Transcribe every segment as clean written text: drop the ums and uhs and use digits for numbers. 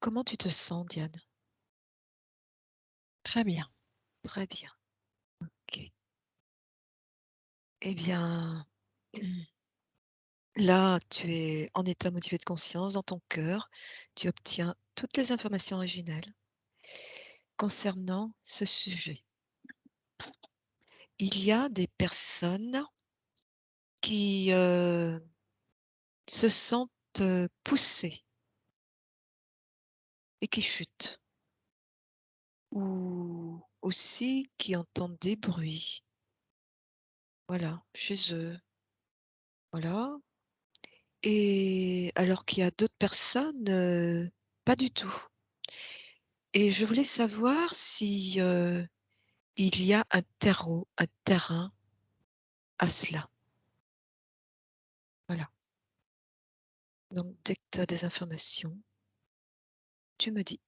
Comment tu te sens, Diane? Très bien. Très bien. OK. Eh bien, là, tu es en état motivé de conscience dans ton cœur. Tu obtiens toutes les informations originelles concernant ce sujet. Il y a des personnes qui, se sentent, poussées et qui chutent ou aussi qui entendent des bruits, voilà, chez eux, voilà. Et alors qu'il y a d'autres personnes, pas du tout. Et je voulais savoir si, il y a un terrain à cela. Voilà. Donc dès que tu as des informations, tu me dis.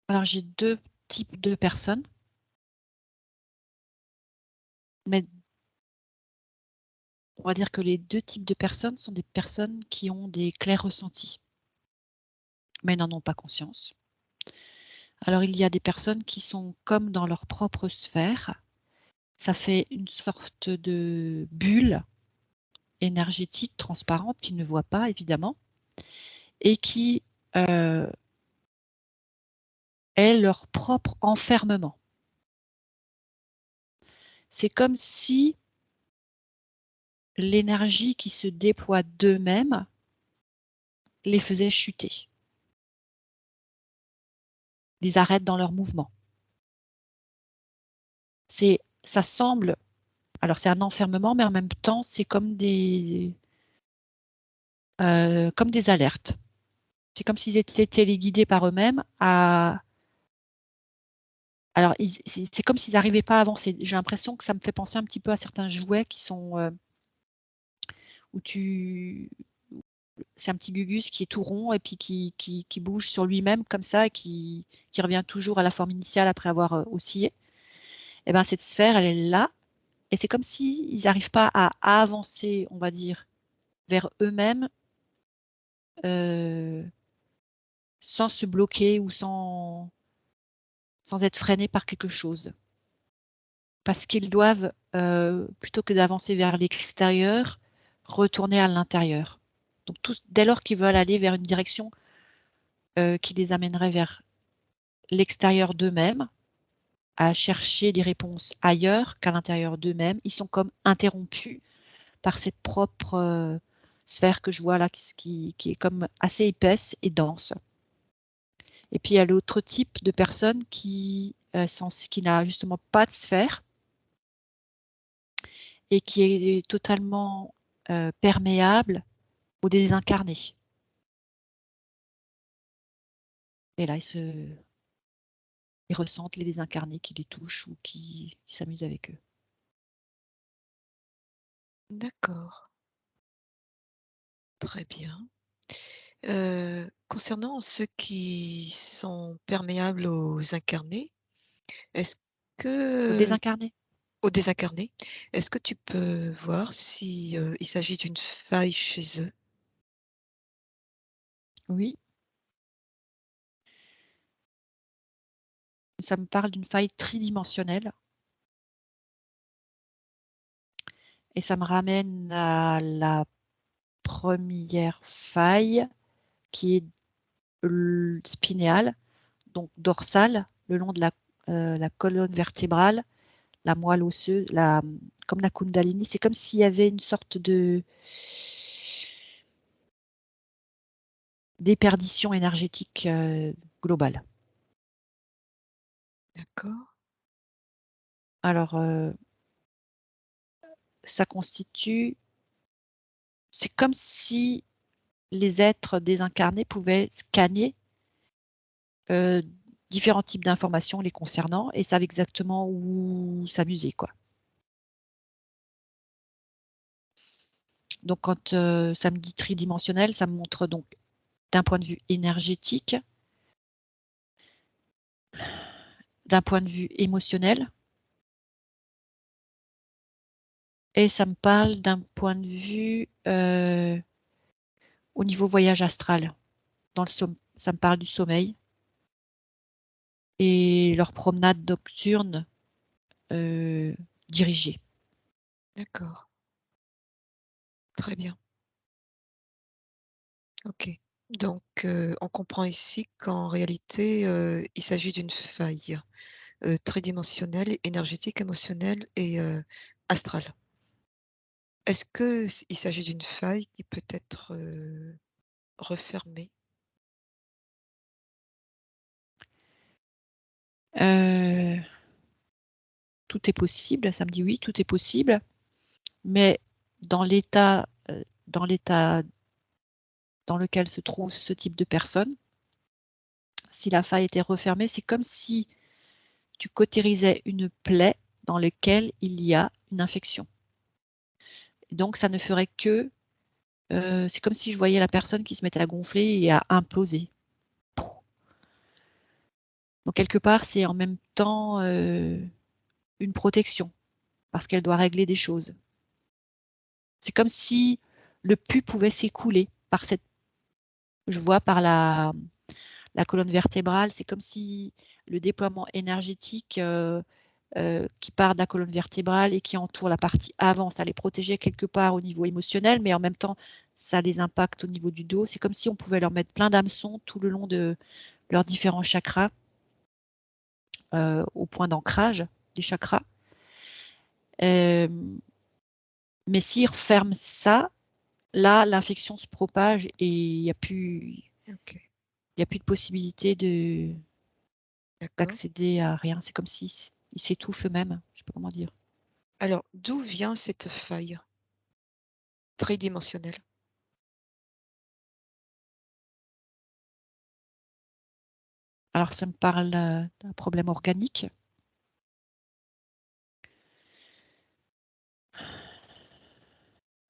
Alors j'ai 2 types de personnes, mais on va dire que les 2 types de personnes sont des personnes qui ont des clairs ressentis, mais n'en ont pas conscience. Alors il y a des personnes qui sont comme dans leur propre sphère, ça fait une sorte de bulle énergétique transparente qu'ils ne voient pas évidemment et qui, heu, est leur propre enfermement. C'est comme si l'énergie qui se déploie d'eux-mêmes les faisait chuter, les arrête dans leur mouvement. Ça semble alors c'est un enfermement, mais en même temps, c'est comme des alertes. C'est comme s'ils étaient téléguidés par eux-mêmes à alors ils c'est comme s'ils n'arrivaient pas à avancer. J'ai l'impression que ça me fait penser un petit peu à certains jouets qui sont, où tu c'est un petit gugus qui est tout rond et puis qui bouge sur lui-même comme ça et qui revient toujours à la forme initiale après avoir, oscillé. Et ben, cette sphère, elle est là et c'est comme s'ils n'arrivent pas à avancer, on va dire, vers eux-mêmes, heu, sans se bloquer ou sans être freinés par quelque chose. Parce qu'ils doivent, plutôt que d'avancer vers l'extérieur, retourner à l'intérieur. Donc tous dès lors qu'ils veulent aller vers une direction, qui les amènerait vers l'extérieur d'eux-mêmes, à chercher des réponses ailleurs qu'à l'intérieur d'eux-mêmes, ils sont comme interrompus par cette propre, sphère que je vois là, qui est comme assez épaisse et dense. Et puis il y a l'autre type de personne qui n'a justement pas de sphère et qui est totalement, perméable aux désincarnés. Et là, ils ressentent les désincarnés qui les touchent ou qui s'amusent avec eux. D'accord, très bien. Concernant ceux qui sont perméables aux incarnés, est-ce Aux que désincarnés? aux désincarnés, est-ce que tu peux voir si, il s'agit d'une faille chez eux? Oui, ça me parle d'une faille tridimensionnelle et ça me ramène à la première faille qui est spinéale, donc dorsale, le long de la colonne vertébrale, la moelle osseuse, comme la Kundalini. C'est comme s'il y avait une sorte de déperdition énergétique, globale. D'accord. Alors, ça constitue c'est comme si les êtres désincarnés pouvaient scanner, heu, différents types d'informations les concernant et savent exactement où s'amuser, quoi. Donc quand, ça me dit tridimensionnel, ça me montre donc d'un point de vue énergétique, d'un point de vue émotionnel et ça me parle d'un point de vue, au niveau voyage astral, dans le Ça me parle du sommeil. Et leur promenade nocturne dirigée. D'accord. Très bien. OK. Donc, on comprend ici qu'en réalité, il s'agit d'une faille, tridimensionnelle, énergétique, émotionnelle et astrale. Est-ce que il s'agit d'une faille qui peut être, refermée? Tout est possible, ça me dit oui, tout est possible, mais dans l'état dans l'état dans lequel se trouve ce type de personne, si la faille était refermée, c'est comme si tu cautérisais une plaie dans laquelle il y a une infection. Donc ça ne ferait que, c'est comme si je voyais la personne qui se mettait à gonfler et à imploser. Donc quelque part, c'est en même temps, une protection, parce qu'elle doit régler des choses. C'est comme si le pus pouvait s'écouler par cette je vois par la colonne vertébrale, c'est comme si le déploiement énergétique, qui part de la colonne vertébrale et qui entoure la partie avant, ça les protégeait quelque part au niveau émotionnel, mais en même temps, ça les impacte au niveau du dos. C'est comme si on pouvait leur mettre plein d'hameçons tout le long de leurs différents chakras, au point d'ancrage des chakras. Mais s'ils referment ça, là, l'infection se propage et il n'y a plus OK, de possibilité d'accord. d'accéder à rien. C'est comme s'ils s'étouffent eux-mêmes. Je sais pas comment dire. Alors, d'où vient cette faille tridimensionnelle? Alors ça me parle, d'un problème organique.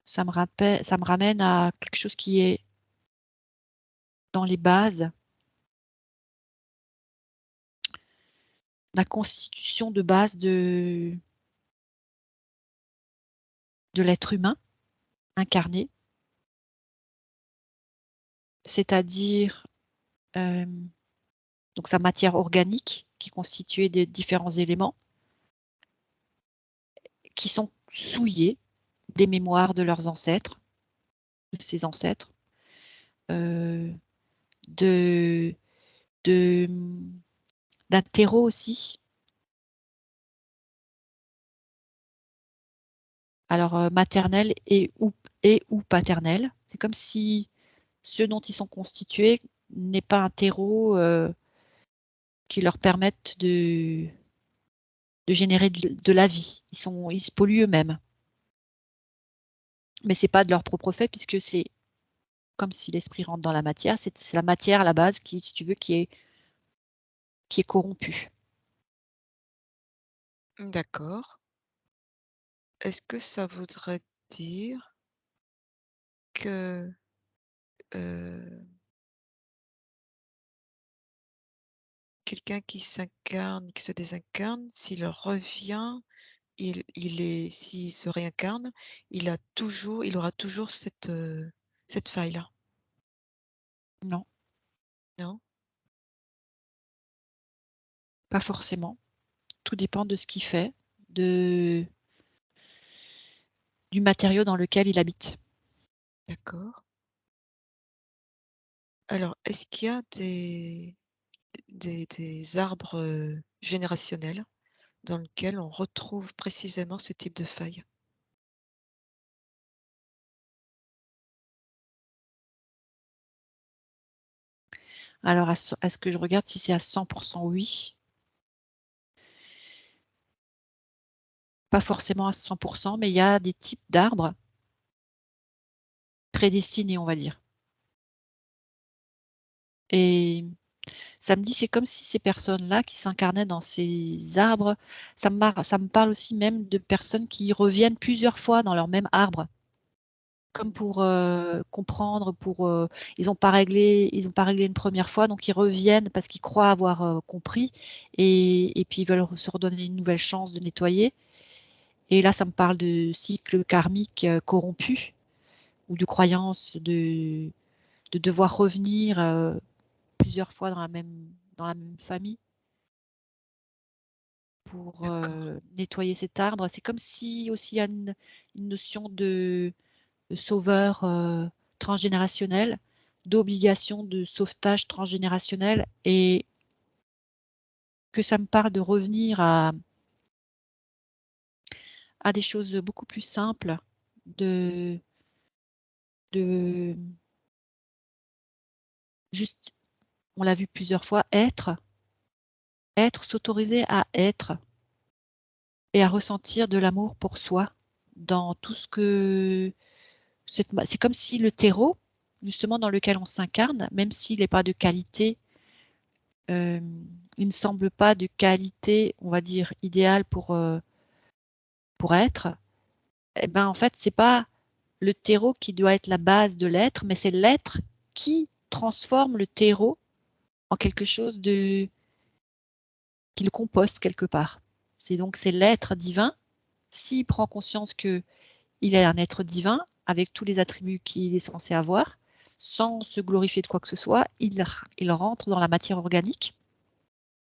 Ça me ramène à quelque chose qui est dans les bases, la constitution de base de l'être humain incarné. C'est-à-dire, donc sa matière organique qui est constituée de différents éléments qui sont souillés des mémoires de leurs ancêtres, de ses ancêtres, de de, d'un terreau aussi. Alors, maternel et ou paternel. C'est comme si ce dont ils sont constitués n'est pas un terreau, qui leur permette de générer de la vie. Ils se polluent eux-mêmes. Mais c'est pas de leur propre fait puisque c'est comme si l'esprit rentre dans la matière. C'est la matière à la base qui, si tu veux, qui est corrompue. D'accord. Est-ce que ça voudrait dire que, heu, quelqu'un qui s'incarne, qui se désincarne, s'il revient, s'il se réincarne, il aura toujours cette faille-là, Non, non? pas forcément. Tout dépend de ce qu'il fait, de du matériau dans lequel il habite. D'accord. Alors, est-ce qu'il y a des arbres, générationnels dans lesquels on retrouve précisément ce type de faille? Alors à ce que je regarde si c'est à 100 oui, pas forcément à 100 mais il y a des types d'arbres prédestinés, on va dire. Et ça me dit, c'est comme si ces personnes-là qui s'incarnaient dans ces arbres, ça me parle aussi même de personnes qui reviennent plusieurs fois dans leur même arbre, comme pour, comprendre, pour, ils ont pas réglé une première fois, donc ils reviennent parce qu'ils croient avoir, compris et puis ils veulent se redonner une nouvelle chance de nettoyer et là, ça me parle de cycle karmique, corrompu ou de croyance de devoir revenir, plusieurs fois dans la même famille pour nettoyer cet arbre. C'est comme si aussi il y a une notion de sauveur transgénérationnel, d'obligation de sauvetage transgénérationnel, et que ça me parle de revenir à des choses beaucoup plus simples, de juste, on l'a vu plusieurs fois, être, s'autoriser à être et à ressentir de l'amour pour soi dans tout ce que c'est comme si le terreau, justement, dans lequel on s'incarne, même s'il n'est pas de qualité, il ne semble pas de qualité, on va dire, idéale pour être, eh ben, en fait, c'est pas le terreau qui doit être la base de l'être, mais c'est l'être qui transforme le terreau en quelque chose qui le composte quelque part. C'est l'être divin. S'il prend conscience qu'il est un être divin, avec tous les attributs qu'il est censé avoir, sans se glorifier de quoi que ce soit, il rentre dans la matière organique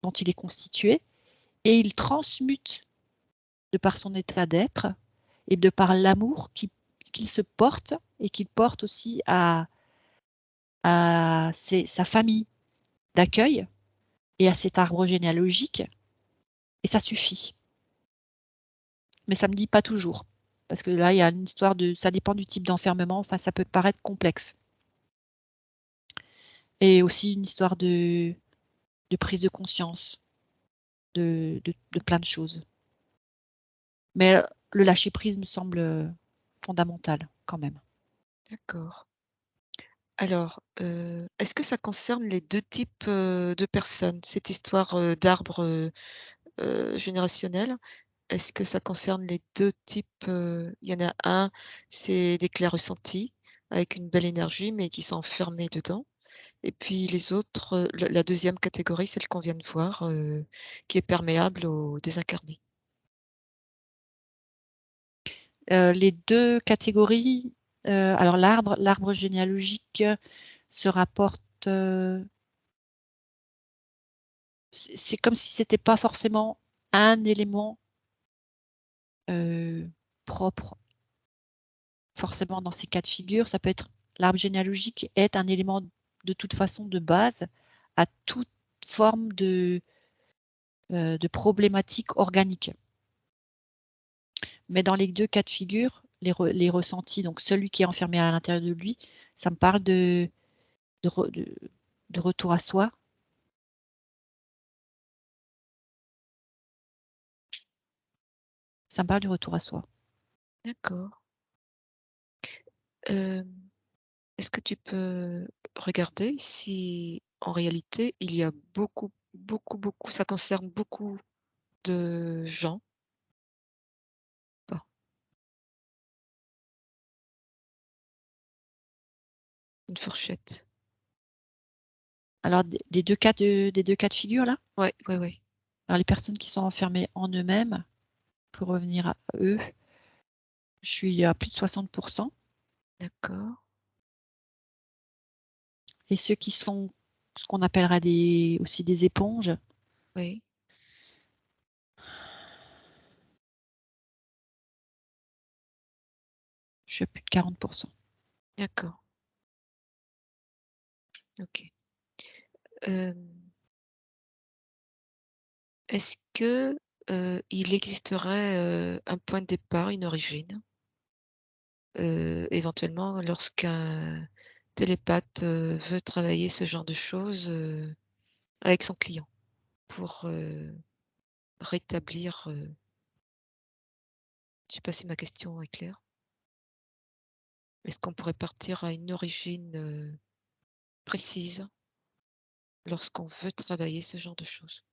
dont il est constitué et il transmute de par son état d'être et de par l'amour qu'il se porte et qu'il porte aussi à sa famille d'accueil et à cet arbre généalogique, et ça suffit. Mais ça me dit pas toujours, parce que là, il y a une histoire ça dépend du type d'enfermement, enfin, ça peut paraître complexe. Et aussi une histoire de prise de conscience de plein de choses. Mais le lâcher-prise me semble fondamental quand même. D'accord. Alors, est-ce que ça concerne les 2 types, de personnes, cette histoire, d'arbre, générationnel? Est-ce que ça concerne les 2 types, il y en a un, c'est des clairs ressentis, avec une belle énergie, mais qui sont enfermés dedans, et puis les autres, la 2e catégorie, celle qu'on vient de voir, qui est perméable aux désincarnés. Les 2 catégories, alors l'arbre généalogique se rapporte, c'est comme si c'était pas forcément un élément propre forcément dans ces cas de figure. Ça peut être, l'arbre généalogique est un élément de toute façon de base à toute forme de problématique organique. Mais dans les 2 cas de figure, les ressentis, donc celui qui est enfermé à l'intérieur de lui, ça me parle de retour à soi. Ça me parle du retour à soi. D'accord. Est-ce que tu peux regarder si, en réalité, il y a beaucoup, beaucoup, beaucoup, ça concerne beaucoup de gens? Pas. Une fourchette. Alors des 2 cas de figure là? Ouais, ouais, ouais. Alors les personnes qui sont enfermées en eux-mêmes, pour revenir à eux, je suis à plus de 60%. D'accord. Et ceux qui sont ce qu'on appellera aussi des éponges, Oui. je suis à plus de 40%. D'accord. OK. Est-ce que, il existerait, un point de départ, une origine? Éventuellement lorsqu'un télépathe, veut travailler ce genre de choses, avec son client pour, rétablir, je sais pas si ma question est claire? Est-ce qu'on pourrait partir à une origine, précise lorsqu'on veut travailler ce genre de choses?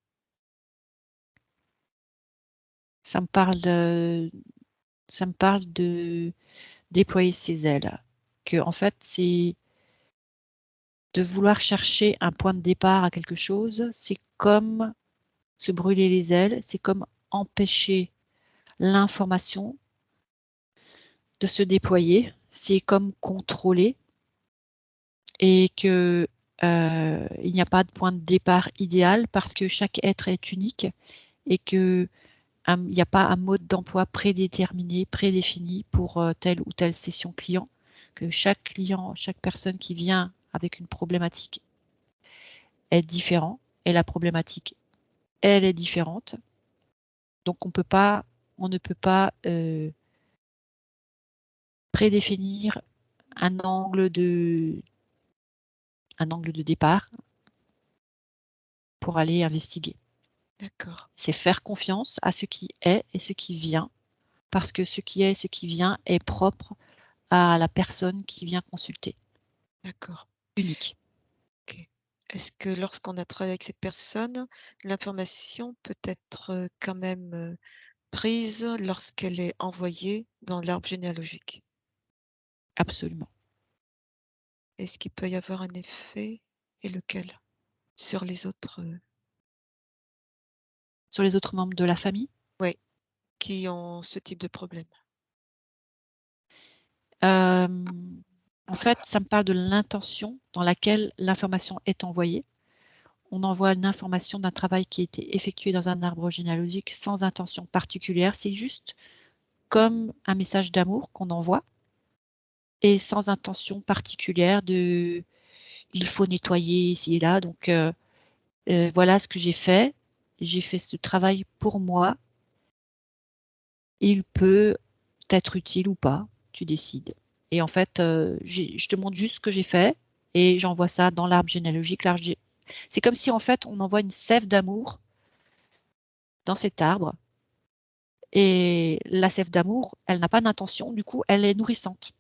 Ça me parle de déployer ses ailes. Que en fait, c'est de vouloir chercher un point de départ à quelque chose, c'est comme se brûler les ailes, c'est comme empêcher l'information de se déployer, c'est comme contrôler, et que il n'y a pas de point de départ idéal parce que chaque être est unique et que il n'y a pas un mode d'emploi prédéterminé, prédéfini pour telle ou telle session client, que chaque client, chaque personne qui vient avec une problématique est différent et la problématique, elle est différente. Donc on ne peut pas prédéfinir un angle de départ pour aller investiguer. D'accord, C'est faire confiance à ce qui est et ce qui vient, parce que ce qui est et ce qui vient est propre à la personne qui vient consulter, d'accord. unique. OK. Est-ce que lorsqu'on a travaillé avec cette personne, l'information peut être, quand même, prise lorsqu'elle est envoyée dans l'arbre généalogique? Absolument. Est-ce qu'il peut y avoir un effet et lequel? Sur les autres, Sur les autres membres de la famille, ouais, qui ont ce type de problème? en fait, ça me parle de l'intention dans laquelle l'information est envoyée. On envoie une information d'un travail qui a été effectué dans un arbre généalogique sans intention particulière. C'est juste comme un message d'amour qu'on envoie et sans intention particulière de il faut nettoyer ici et là. Donc, voilà ce que j'ai fait. J'ai fait ce travail pour moi. Il peut être utile ou pas, tu décides. Et en fait, je te montre juste ce que j'ai fait et j'envoie ça dans l'arbre généalogique. C'est comme si en fait on envoie une sève d'amour dans cet arbre et la sève d'amour, elle n'a pas d'intention, du coup elle est nourrissante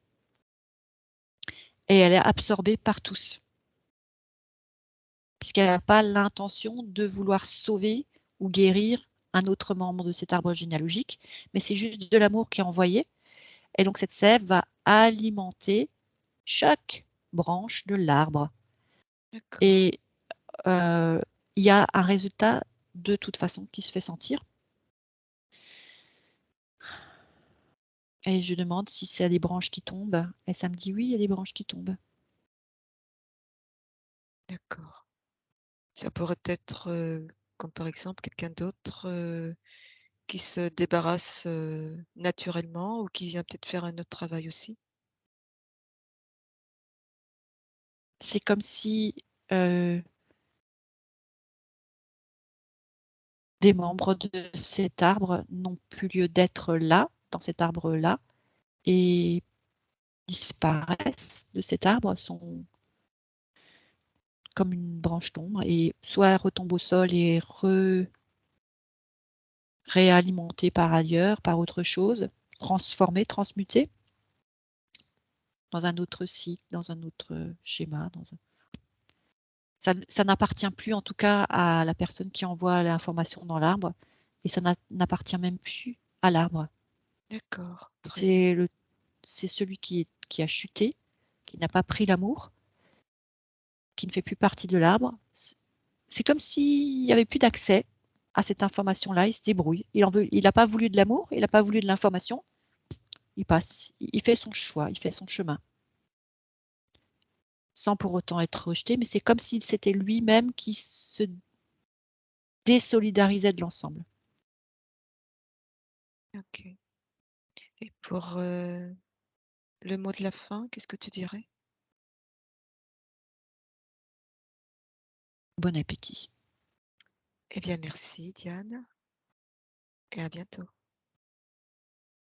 et elle est absorbée par tous puisqu'elle n'a pas l'intention de vouloir sauver ou guérir un autre membre de cet arbre généalogique, mais c'est juste de l'amour qui est envoyé. Et donc cette sève va alimenter chaque branche de l'arbre. D'accord, Et il y a un résultat de toute façon qui se fait sentir. Et je demande si c'est des branches qui tombent. Et ça me dit oui, il y a des branches qui tombent. d'accord. Ça pourrait être, comme par exemple quelqu'un d'autre, qui se débarrasse, naturellement ou qui vient peut-être faire un autre travail aussi? C'est comme si euh, des membres de cet arbre n'ont plus lieu d'être là, dans cet arbre-là, et disparaissent de cet arbre, sont comme une branche tombe, et soit retombent au sol et réalimentées par ailleurs, par autre chose, transformées, transmutées dans un autre cycle, dans un autre schéma. Ça n'appartient plus en tout cas à la personne qui envoie l'information dans l'arbre, et ça n'appartient même plus à l'arbre. D'accord, très bien. C'est celui qui a chuté, qui n'a pas pris l'amour, qui ne fait plus partie de l'arbre. C'est comme s'il n'y avait plus d'accès à cette information-là, il se débrouille. Il n'a pas voulu de l'amour, il n'a pas voulu de l'information, il passe, il fait son choix, il fait son chemin, sans pour autant être rejeté, mais c'est comme s'il c'était lui-même qui se désolidarisait de l'ensemble. OK, et pour, le mot de la fin, qu'est-ce que tu dirais? Bon appétit. Eh bien merci Diane et à bientôt.